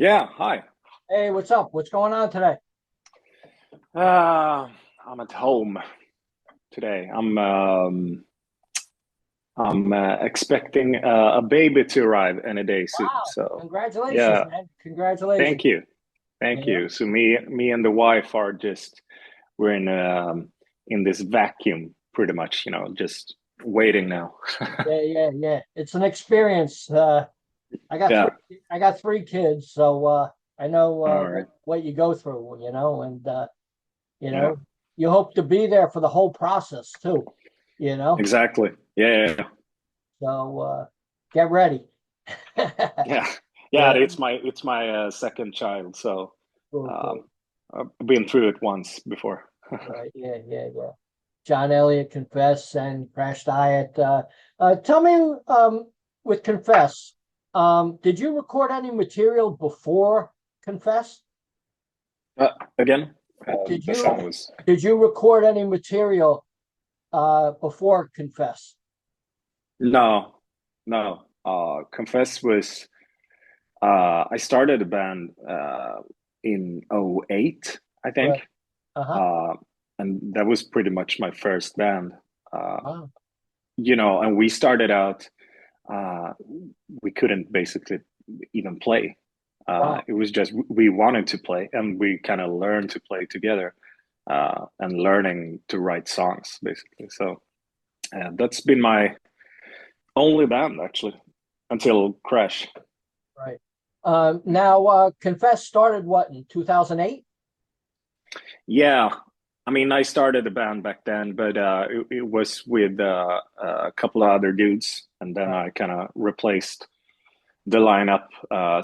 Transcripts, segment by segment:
Yeah, hi. Hey, what's up? What's going on today? I'm at home today. I'm expecting a baby to arrive any day soon. Wow, So, congratulations, yeah, man. Congratulations. thank you, You thank know? you. So me and the wife are just we're in this vacuum, pretty much. Just waiting now. Yeah. It's an experience. I got Yeah. three kids, so I know All right. what you go through, and you Yeah. know, you hope to be there for the whole process too, you know. Exactly. Yeah. So get ready. Yeah. Yeah. Yeah, It's my second child. So cool. um, I've been through it once before. Right. Yeah. John Elliot, Confess, and Crashdiet. Tell me, with Confess, did you record any material before Confess? Uh, Again, Did the you sound was did you record any material before Confess? no, no. Confess was I started a band in '08, I think, Right. Uh-huh. uh, and that was pretty much my first band. Uh, Wow. and we started out. Uh, we couldn't basically even play. Wow. It was just we wanted to play, and we kind of learned to play together, and learning to write songs, basically. So that's been my only band actually until Crash. Right. Now, Confess started what in 2008? Yeah, I mean, I started a band back then, but it was with a couple of other dudes, and then Right. I kind of replaced the lineup.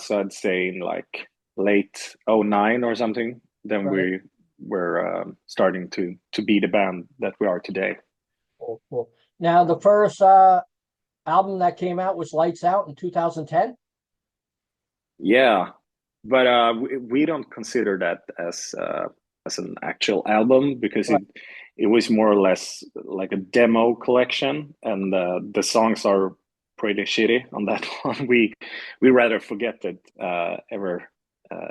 So I'd say in like late '09 or something. Then Right. we were starting to be the band that we are today. Cool. Now, the first album that came out was Lights Out in 2010. Yeah, but we don't consider that as an actual album because Right. it was more or less like a demo collection, and the songs are pretty shitty on that one. We rather forget that ever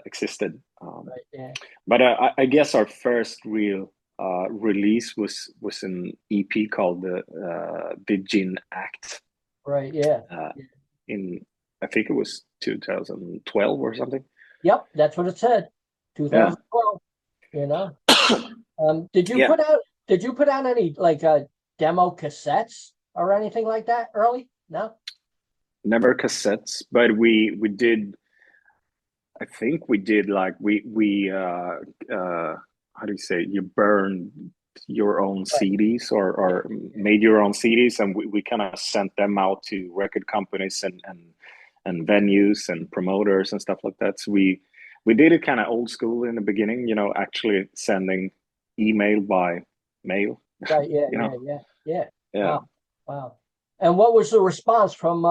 existed. Right. Yeah. But I guess our first real release was an EP called the Gin Act Right. Yeah. uh, in I think it was 2012 or something. Yep, that's what it said. Yeah, 2012, you know. Did you yeah. put out any like demo cassettes or anything like that early? No? Never cassettes, but we did. I think we did like we how do you say, you burn your own Right. CDs or made your own CDs, and we kind of sent them out to record companies and venues and promoters and stuff like that. So we did it kind of old school in the beginning, actually sending email by mail, Right. Yeah, you know. yeah. Yeah. Wow. Wow. And what was the response from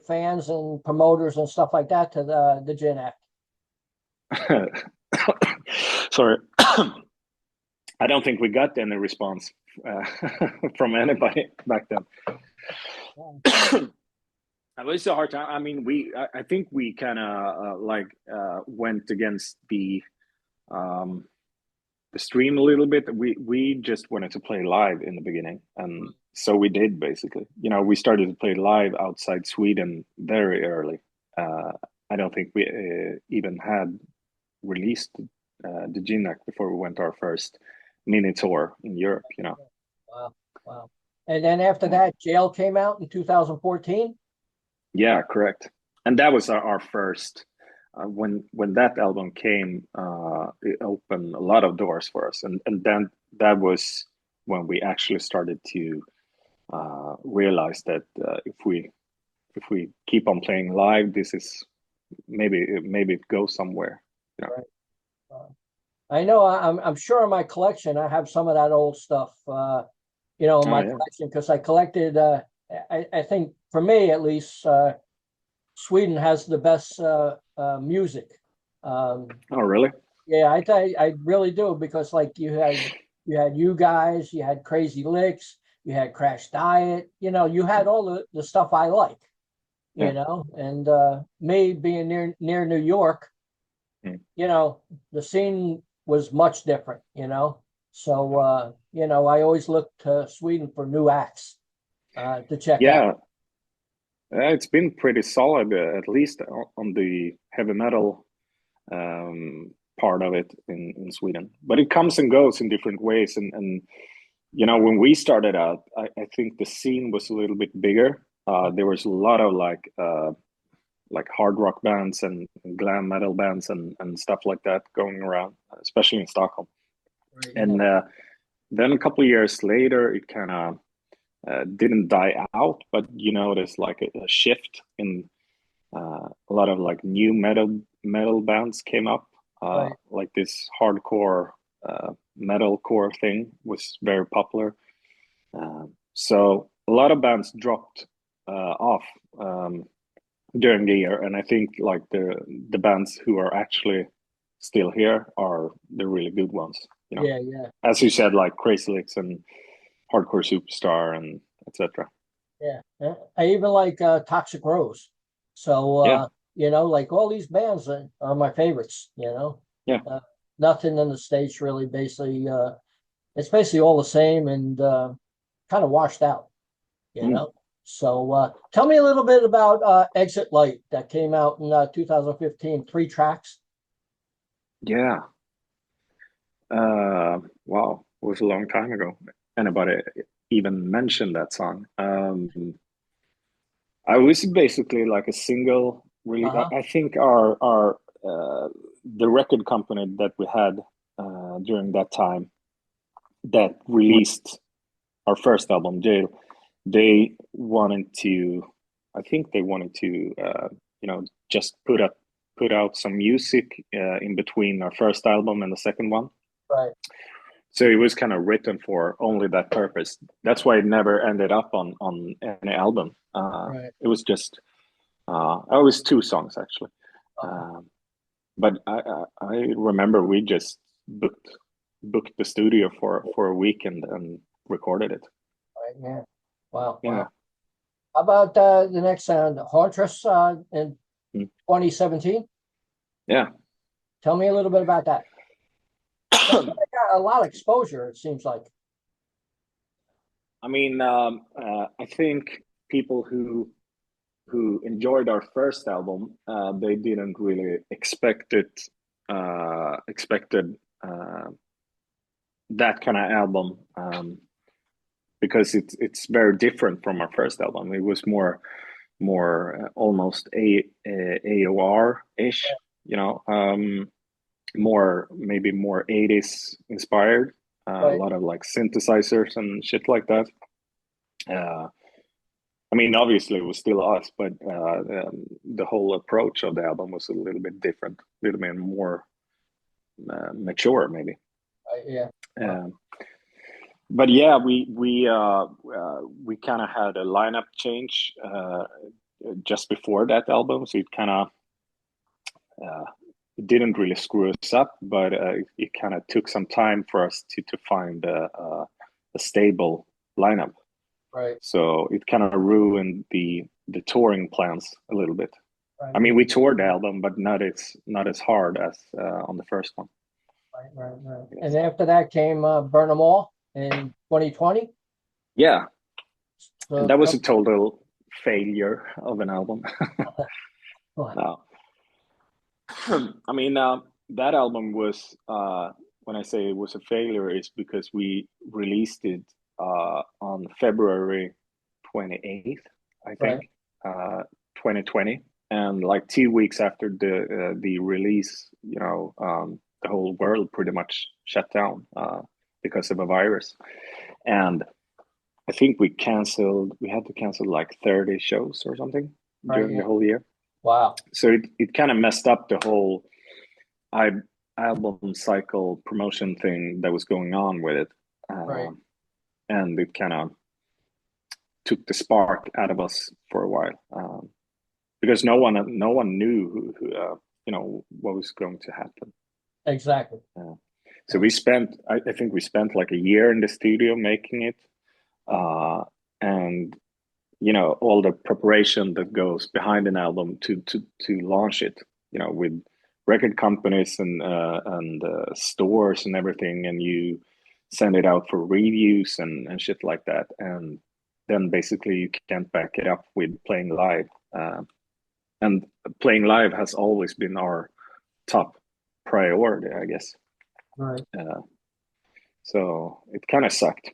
fans and promoters and stuff like that to the Gin Act? Sorry. I don't think we got any response uh, from anybody back then. Wow. It was a hard time. I mean, I think we kind of went against the stream a little bit. We just wanted to play live in the beginning, and so we did basically. We started to play live outside Sweden very early. Uh, I don't think we even had released the GNAC before we went our first mini tour in Europe. Wow. Wow. And then after that, Jail came out in 2014. Yeah, correct. And that was our first. When that album came, it opened a lot of doors for us, and then that was when we actually started to realize that if we keep on playing live, this is maybe it goes somewhere. Right. Uh, I know I'm sure in my collection I have some of that old stuff, in Oh my yeah. collection because I collected I think for me at least Sweden has the best music. Um, Oh really? yeah, I really do because like you had you guys, you had Crazy Licks, you had Crash Diet, you had all the stuff I like, you know, and me being near New York, Mm. you know, the scene was much different, you know. So you know, I always look to Sweden for new acts to check out. Yeah, it's been pretty solid, at least on the heavy metal part of it in Sweden. But it comes and goes in different ways. And you know, when we started out, I think the scene was a little bit bigger. There was a lot of like hard rock bands and glam metal bands and stuff like that going around, especially in Stockholm. Right, And then a couple of years later, it kind of didn't die out, but you notice like a shift in a lot of like new metal bands came up. right, Like this hardcore metalcore thing was very popular. So a lot of bands dropped off during the year, and I think like the bands who are actually still here are the really good ones. You know, yeah, yeah, as you said, like Crazy Licks and Hardcore Superstar and etc. yeah. I even like Toxic Rose. So Yeah, you know, like all these bands are my favorites. You know, yeah. nothing in the States really. Basically, it's basically all the same and kind of washed out. You Mm. know. So tell me a little bit about Exit Light that came out in 2015. 3 tracks. Yeah. Wow, it was a long time ago. Anybody even mentioned that song? I was basically like a single. Really, Uh-huh. I think our the record company that we had during that time that released our first album, Jail, they wanted to. I think they wanted to, you know, just put out some music in between our first album and the second one. Right. So it was kind of written for only that purpose. That's why it never ended up on any album. Right. It was just it was 2 songs actually. Uh-huh. But I remember we just booked the studio for a week and recorded it. Right. Yeah. Wow. Yeah. Wow. How about the next sound, Huntress in Mm. 2017? Yeah. Tell me a little bit about that. That got a lot of exposure, it seems like. I mean, I think people who enjoyed our first album, they didn't really expected that kind of album, because it's very different from our first album. It was more almost a AOR ish, you know, more maybe more 80s inspired, a Right. lot of like synthesizers and shit like that. Uh, I mean, obviously it was still us, but the whole approach of the album was a little bit different, a little bit more mature, maybe. Right. Yeah. Wow. Um, but yeah, we kind of had a lineup change just before that album, so it kind of uh, it didn't really screw us up, but it kind of took some time for us to find a stable lineup. Right. So it kind of ruined the touring plans a little bit. I Right. mean, we toured the album, but not as hard as on the first one. Right. Right. Right. And Yes. after that came Burnam All in 2020. Yeah, and So that was a total failure of an album. what? No, I mean that album was when I say it was a failure, is because we released it on February 28th, I Right. think, 2020, and like 2 weeks after the release, you know, the whole world pretty much shut down because of a virus, and I think we had to cancel like 30 shows or something Right. during Yeah. the whole year. Wow. So it kind of messed up the whole I, album cycle promotion thing that was going on with it. Right. And it kind of took the spark out of us for a while, because no one knew you know, what was going to happen. Exactly. So we spent, I think we spent like a year in the studio making it, and all the preparation that goes behind an album to launch it, with record companies and stores and everything, and you send it out for reviews and shit like that, and then basically you can't back it up with playing live. And playing live has always been our top priority, I guess. Right. So it kind of sucked.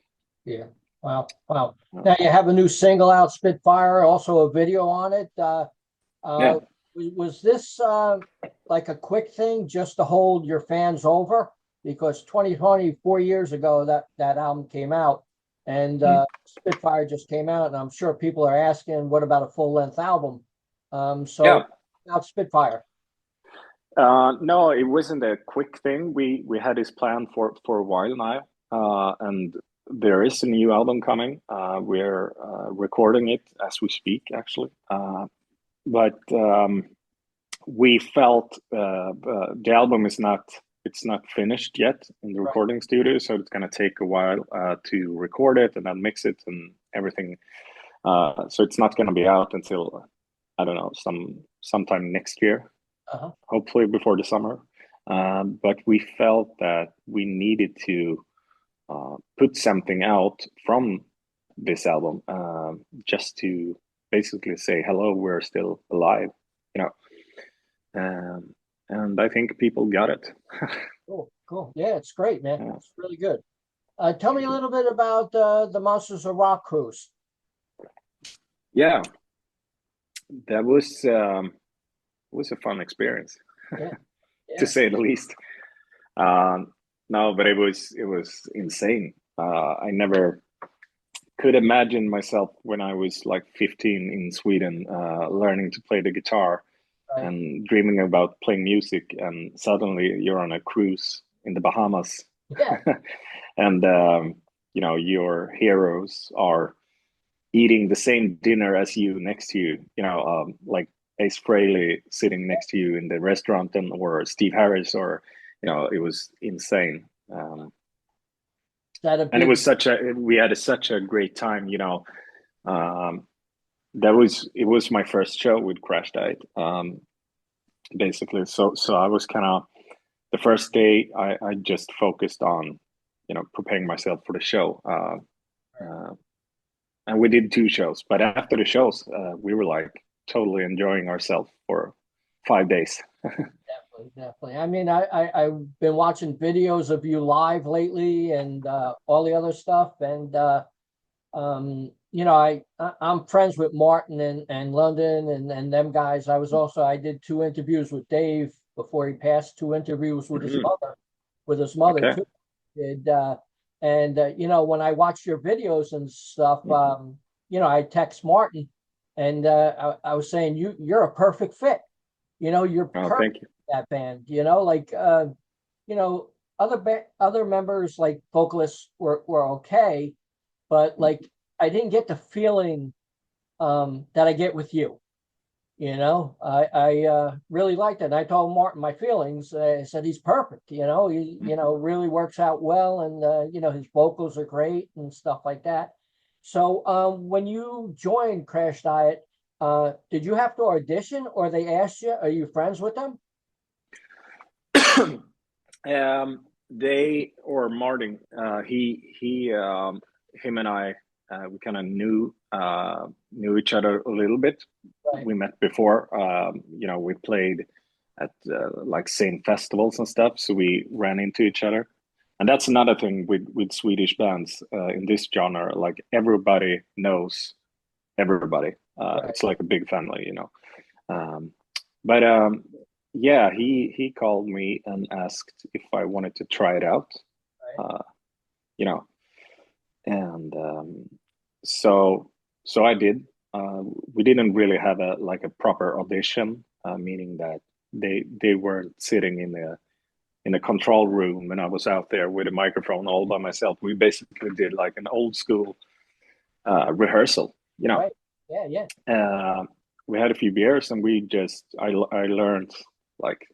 Yeah. Wow. Wow. Now you have a new single out, Spitfire, also a video on it. Yeah. Was this like a quick thing just to hold your fans over? Because 2020, 4 years ago, that album came out, and Spitfire just came out, and I'm sure people are asking, what about a full-length album? So Yeah. about Spitfire. No, it wasn't a quick thing. We had this plan for a while now, and there is a new album coming. We're recording it as we speak, actually. But we felt the album is not it's not finished yet in the Right. recording studio, so it's going to take a while to record it and then mix it and everything. So it's not going to be out until, I don't know, sometime next year, Uh-huh. hopefully before the summer. But we felt that we needed to put something out from this album, just to basically say hello, we're still alive, you know. And I think people got it. Cool. Cool. Yeah, it's great, man. Yeah, It's really good. Tell me thank a you. little bit about the Monsters of Rock cruise. Yeah, that was a fun experience, Yeah. to Yeah. say the least. No, but it was insane. I never could imagine myself when I was like 15 in Sweden, learning to play the guitar Right. and dreaming about playing music, and suddenly you're on a cruise in the Bahamas, Yeah. and your heroes are eating the same dinner as you next to you. Like Ace Frehley sitting next to you in the restaurant, and or Steve Harris, or it was insane. Is that a And it big was we had such a great time. Um, it was my first show with Crashdiet, basically. So I was kind of, the first day I just focused on preparing myself for the show. Uh, and we did two shows, but after the shows, we were like totally enjoying ourselves for 5 days. Definitely, definitely. I mean, I've been watching videos of you live lately and all the other stuff. And I'm friends with Martin and London and them guys. I did two interviews with Dave before he passed, two interviews with his mother Okay. too. Did and when I watch your videos and stuff, I text Martin and I was saying you're a perfect fit. You're Oh, perfect thank you. in that band. Like you know, other members like vocalists were okay, but like I didn't get the feeling that I get with you. I really liked it. And I told Martin my feelings. I said he's perfect. He really works out well, and his vocals are great and stuff like that. So when you joined Crashdiet, did you have to audition, or they asked you? Are you friends with them? They or Martin, him and I, we kind of knew each other a little bit. Right. We met before. We played at like same festivals and stuff, so we ran into each other. And that's another thing with Swedish bands in this genre. Like everybody knows everybody. Right. It's like a big family. Um, but yeah, he called me and asked if I wanted to try it out. Right. Uh, you know, and so I did. We didn't really have a proper audition, meaning that they weren't sitting in a control room and I was out there with a microphone all by myself. We basically did like an old school rehearsal. Right. Yeah. Yeah. Uh, we had a few beers and I learned like,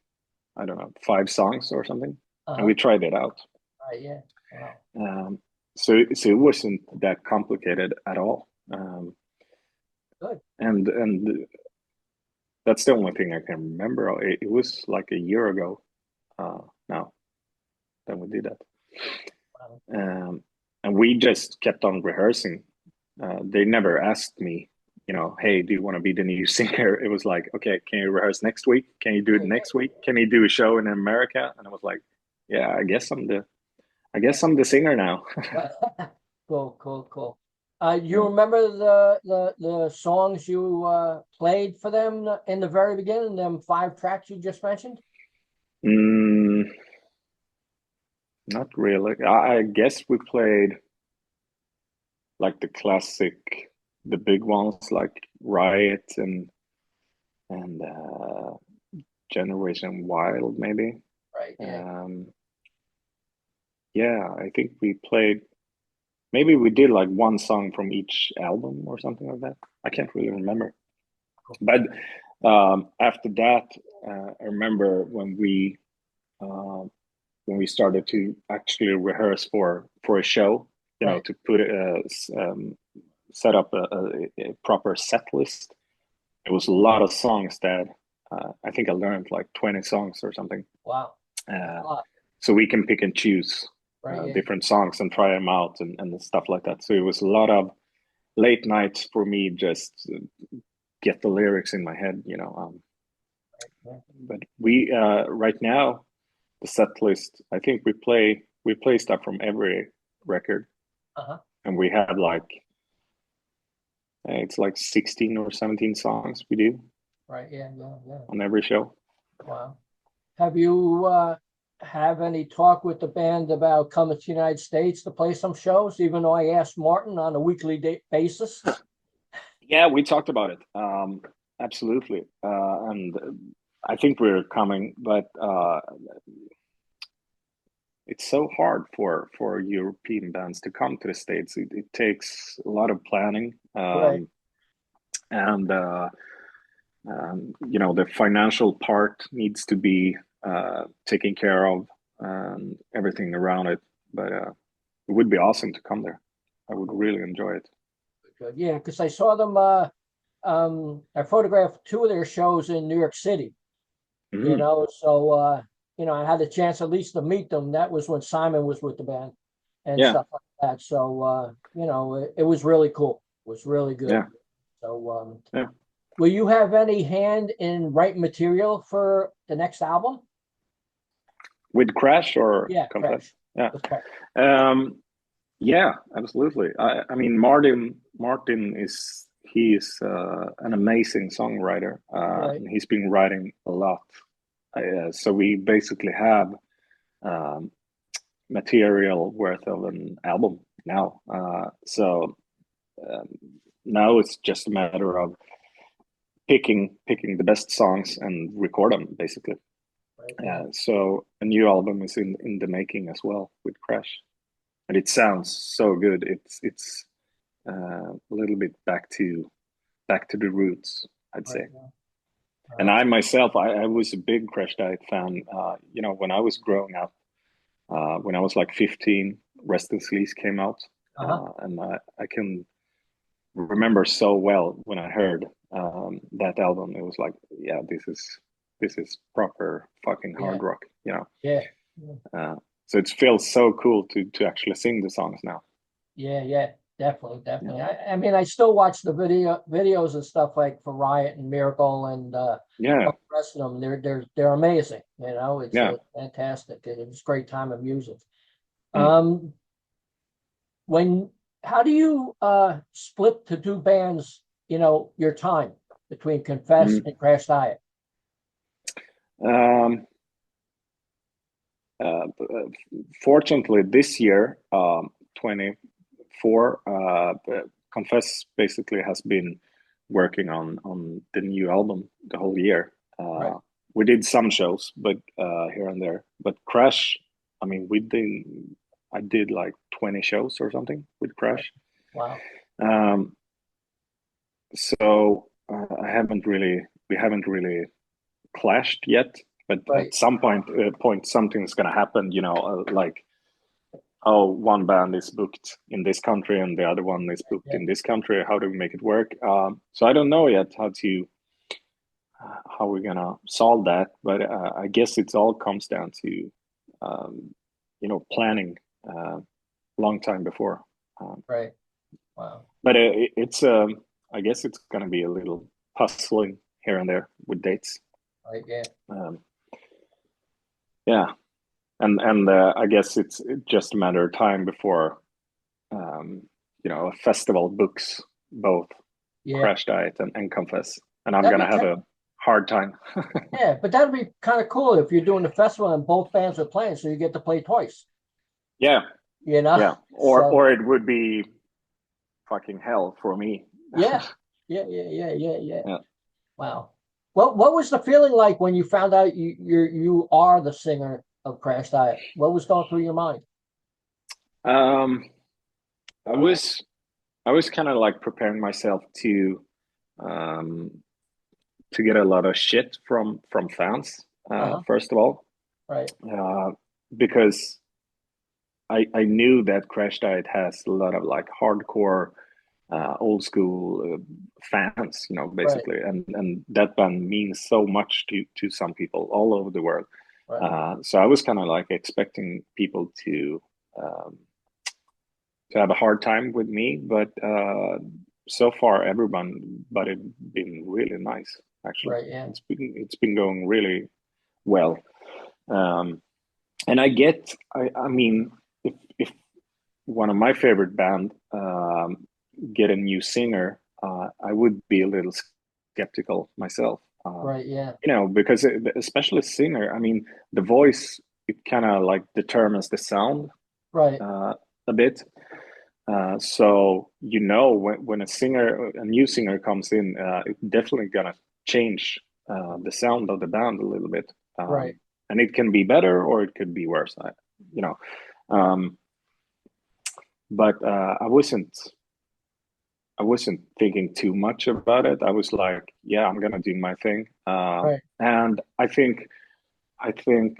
I don't know, 5 songs or something, and Uh-huh. we tried it out. Right. Yeah. Wow. Um, so it wasn't that complicated at all. Good. and that's the only thing I can remember. It was like a year ago now that we did that. Wow. And we just kept on rehearsing. They never asked me, hey, do you want to be the new singer? It was like, okay, can you rehearse next week? Can you do it Yeah, next week? Can you do a show in America? And I was like, yeah, I guess I'm the singer now. yeah. Cool, cool, cool. You Yeah. remember the songs you played for them in the very beginning, them 5 tracks you just mentioned? Mm, not really. I guess we played like the classic, the big ones like Riot and Generation Wild, maybe. Right, yeah. Um, yeah, I think we played. Maybe we did like one song from each album or something like that. I can't really remember. Cool. But after that, I remember uh, when we started to actually rehearse for a show, Right. to put set up a proper set list. It was a lot of songs that I think I learned like 20 songs or something. Wow. That's Uh, a lot. so we can pick and choose Right, yeah. different songs and try them out and stuff like that. So it was a lot of late nights for me just get the lyrics in my head. Right, yeah. But we right now the set list. I think we play stuff from every record, Uh-huh. and we have like it's like 16 or 17 songs we do Right, yeah, yeah, yeah. on every show. Wow. Have you have any talk with the band about coming to the United States to play some shows, even though I asked Martin on a weekly basis? Yeah, we talked about it. Absolutely, and I think we're coming, but it's so hard for European bands to come to the States. It takes a lot of planning, Right. and the financial part needs to be taken care of and everything around it. But it would be awesome to come there. I would really enjoy it. Good. Yeah, because I saw them. I photographed 2 of their shows in New York City. Mm, So I had a chance at least to meet them. That was when Simon was with the band and yeah, stuff like that. So it was really cool. It was really good. yeah, So yeah. will you have any hand in writing material for the next album? With Crash or Yeah, Confess? Crash. Yeah, Okay. um, yeah, absolutely. I mean, Martin is an amazing songwriter. Right. He's been writing a lot. So we basically have um, material worth of an album now. So um, now it's just a matter of picking the best songs and record them, basically. Right. Yeah. So a new album is in the making as well with Crash, and it sounds so good. It's a little bit back to the roots, I'd Right. say. Yeah. And I myself, I was a big Crashdiet fan. When I was growing up, when I was like 15, Rest in Sleaze came out, Uh-huh. and I can remember so well when I heard that album. It was like, yeah, this is proper fucking Yeah. hard rock. Yeah. Yeah. Uh, so it feels so cool to actually sing the songs now. Yeah, yeah, definitely, Yeah, definitely. I mean, I still watch the videos and stuff like for Riot and Miracle and yeah, all the rest of them. They're amazing. It's yeah. fantastic. It's a great time of music. Mm. Um, when how do you split the two bands? Your time between Confess Mm. and Crashdiet. Um, Fortunately, this year, 24, Confess basically has been working on the new album the whole year. Right. We did some shows, but here and there. But Crash, I mean, I did like 20 shows or something with Right. Crash. Wow. Um, so we haven't really clashed yet, but Right. at some point something's gonna happen. Like oh, one band is booked in this country and the other one is booked Yeah. in this country. How do we make it work? So I don't know yet how we're gonna solve that, but I guess it all comes down to planning long time before. Right. Wow. But it's I guess it's gonna be a little puzzling here and there with dates. Right. Yeah. Um, yeah, and I guess it's just a matter of time before a festival books both Yeah. Crashdiet and Confess, and I'm That'd gonna be have a hard time. Yeah, but that'd be kind of cool if you're doing the festival and both bands are playing, so you get to play twice. Yeah, You know? yeah, So or it would be fucking hell for me. yeah. Yeah. Yeah. Wow. What was the feeling like when you found out you are the singer of Crash Diet? What was going through your mind? Um, I was kind of like preparing myself um, to get a lot of shit from fans. Uh-huh. First of all, Right. because I knew that Crash Diet has a lot of like hardcore, old school fans, Right. basically, and that band means so much to some people all over the world. Right. So I was kind of like expecting people um, to have a hard time with me, but so far but it's been really nice. Actually, Right. Yeah. it's been going really well. Um, and I mean, if one of my favorite band get a new singer, I would be a little skeptical myself. Right. Yeah. Because especially singer, I mean, the voice, it kind of like determines the sound Right. a bit. So when a new singer comes in, it's definitely gonna change the sound of the band a little bit, Right. and it can be better or it could be worse. You know, um, but I wasn't thinking too much about it. I was like, yeah, I'm gonna do my thing, Right. and I think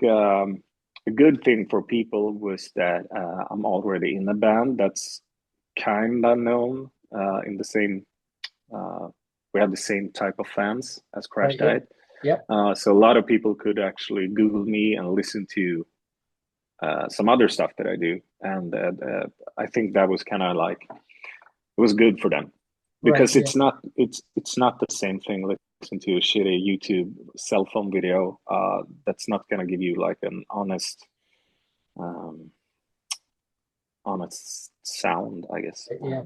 a good thing for people was that I'm already in a band that's kind of known in the same. Uh, we have the same type of fans as Crash Right. Yeah. Diet, Yep. so a lot of people could actually Google me and listen to some other stuff that I do, and I think that was kind of like it was good for them Right. because Yeah. it's not the same thing listen to a shitty YouTube cell phone video that's not gonna give you like an um, honest sound, I guess. Yeah.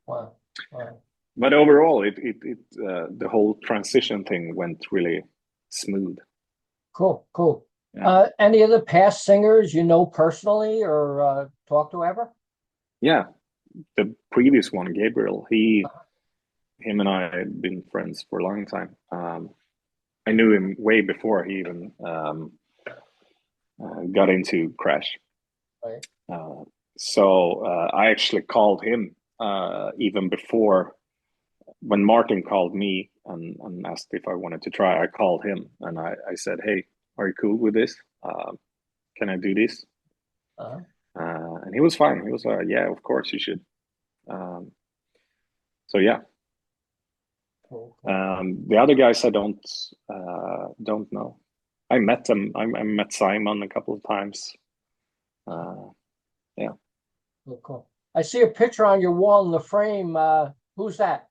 Wow. Wow. But overall, the whole transition thing went really smooth. Cool. Cool. Yeah, Any other past singers you know personally or talked to ever? yeah. The previous one, Gabriel, him and I had been friends for a long time. I knew him way before he even got into Crash. Right. So I actually called him even before when Martin called me and asked if I wanted to try. I called him and I said, "Hey, are you cool with this? Can I do this?" Uh-huh. And he was fine. He was, "Yeah, of course you should." Um, so yeah. Cool. Cool. The other guys I don't know. I met them. I met Simon a couple of times. Yeah. Cool. Cool. I see a picture on your wall in the frame. Who's that?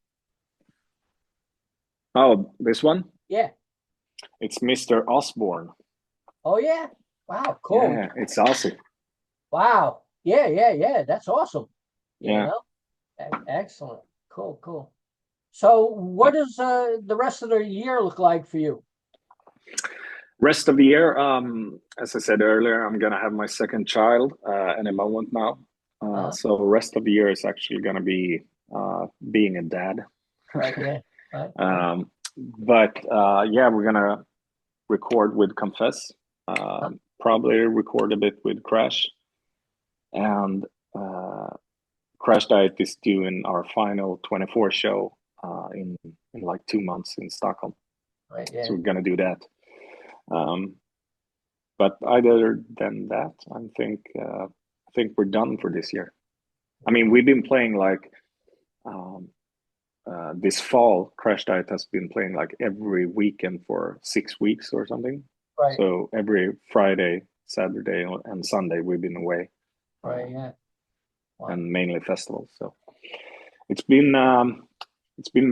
Oh, this one? Yeah. It's Mr. Osborne. Oh yeah. Wow. Cool. Yeah, it's awesome. Wow. Yeah. That's awesome. You Yeah. know? Excellent. Cool. Cool. So what does the rest of the year look like for you? Rest of the year, as I said earlier, I'm gonna have my second child in a moment now. Uh-huh. So rest of the year is actually gonna be being a dad. Right. Yeah. Right. But yeah, we're gonna record with Confess, probably record a bit with Crash, and Crash Diet is doing our final 24 show in like 2 months in Stockholm. Right. Yeah. So we're gonna do that. But other than that, think we're done for this year. I mean, we've been playing like this fall. Crashdiet has been playing like every weekend for 6 weeks or something. Right. So every Friday, Saturday, and Sunday we've been away. Right. Yeah. Wow. And mainly festivals. So it's been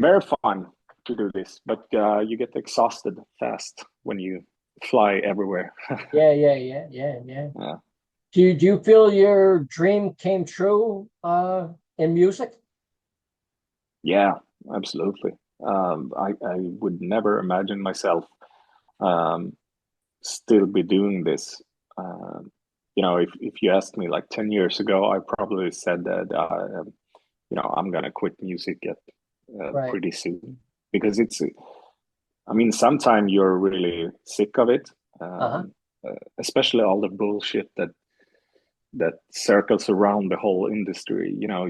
very fun to do this, but you get exhausted fast when you fly everywhere. Yeah. Do you feel your dream came true in music? Yeah, absolutely. I would never imagine myself still be doing this. You know, if you asked me like 10 years ago, I probably said that you know, I'm gonna quit music Right. pretty soon, because I mean, sometimes you're really sick of it, especially all the bullshit that circles around the whole industry. You know,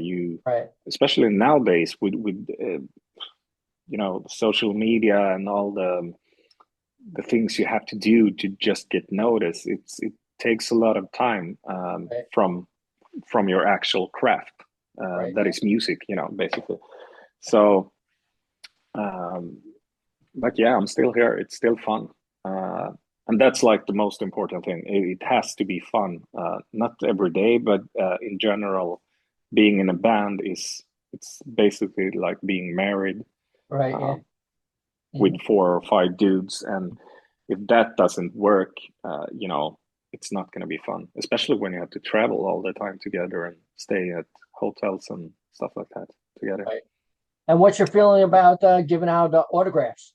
Right. especially nowadays with you know, social media and all the things you have to do to just get noticed. It takes a lot of time Right. from your actual craft, Right. that is music, you know, basically. So but yeah, I'm still here. It's still fun, and that's like the most important thing. It has to be fun, not every day, but in general, being in a band it's basically like being married, Right. Yeah. with 4 or 5 dudes, and if that doesn't work, you know, it's not going to be fun, especially when you have to travel all the time together and stay at hotels and stuff like that together. Right. And what's your feeling about giving out autographs?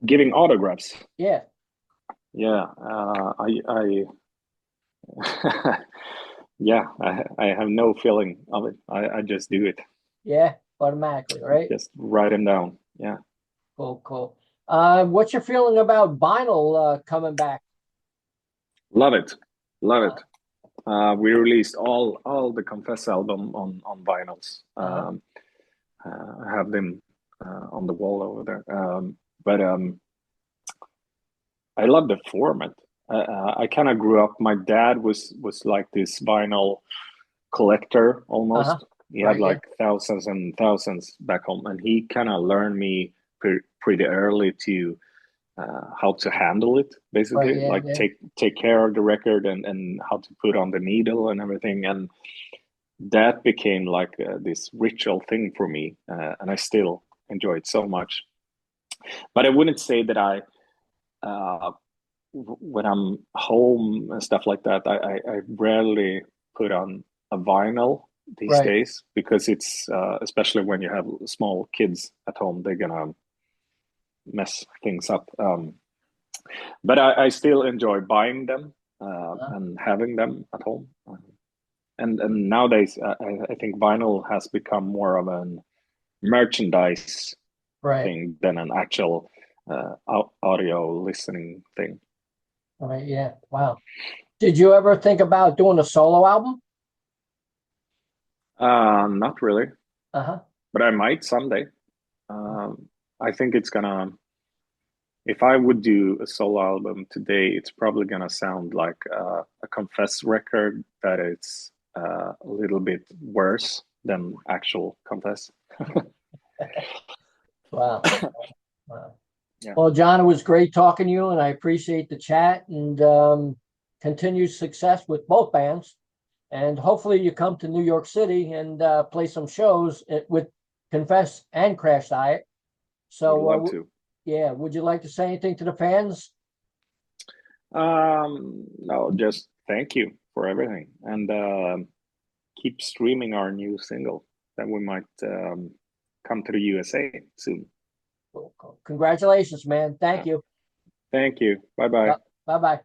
Giving autographs. Yeah. Yeah, I yeah, I have no feeling of it. I just do it. Yeah. Automatically, right? Just write them down. Yeah. Cool. What's your feeling about vinyl coming back? Love it. Love it. We released all the Confess album on vinyls. I have them on the wall over there. But I love the format. I kind of grew up. My dad was like this vinyl collector almost. He had Right. Yeah. like thousands and thousands back home, and he kind of learned me pretty early to how to handle it, basically. Right. Yeah. Like Yeah. take care of the record and how to put on the needle and everything. And that became like this ritual thing for me, and I still enjoy it so much. But I wouldn't say that when I'm home and stuff like that, I rarely put on a vinyl these Right. days, because it's especially when you have small kids at home, they're gonna mess things up. But I still enjoy buying them and having them at home. And nowadays, I think vinyl has become more of an merchandise Right. thing than an actual audio listening thing. Right. Yeah. Wow. Did you ever think about doing a solo album? Not really, Uh-huh. but I might someday. I think it's gonna. If I would do a solo album today, it's probably gonna sound like a Confess record that it's a little bit worse than actual Confess. Wow. Wow. Yeah. Well, John, it was great talking to you, and I appreciate the chat, and continued success with both bands. And hopefully you come to New York City and play some shows with Confess and Crashdiet. So Would love to. yeah, would you like to say anything to the fans? No, just thank you for everything, and keep streaming our new single. That we might come to the USA soon. Cool. Congratulations, man. Thank you. Thank you. Bye bye. Bye bye.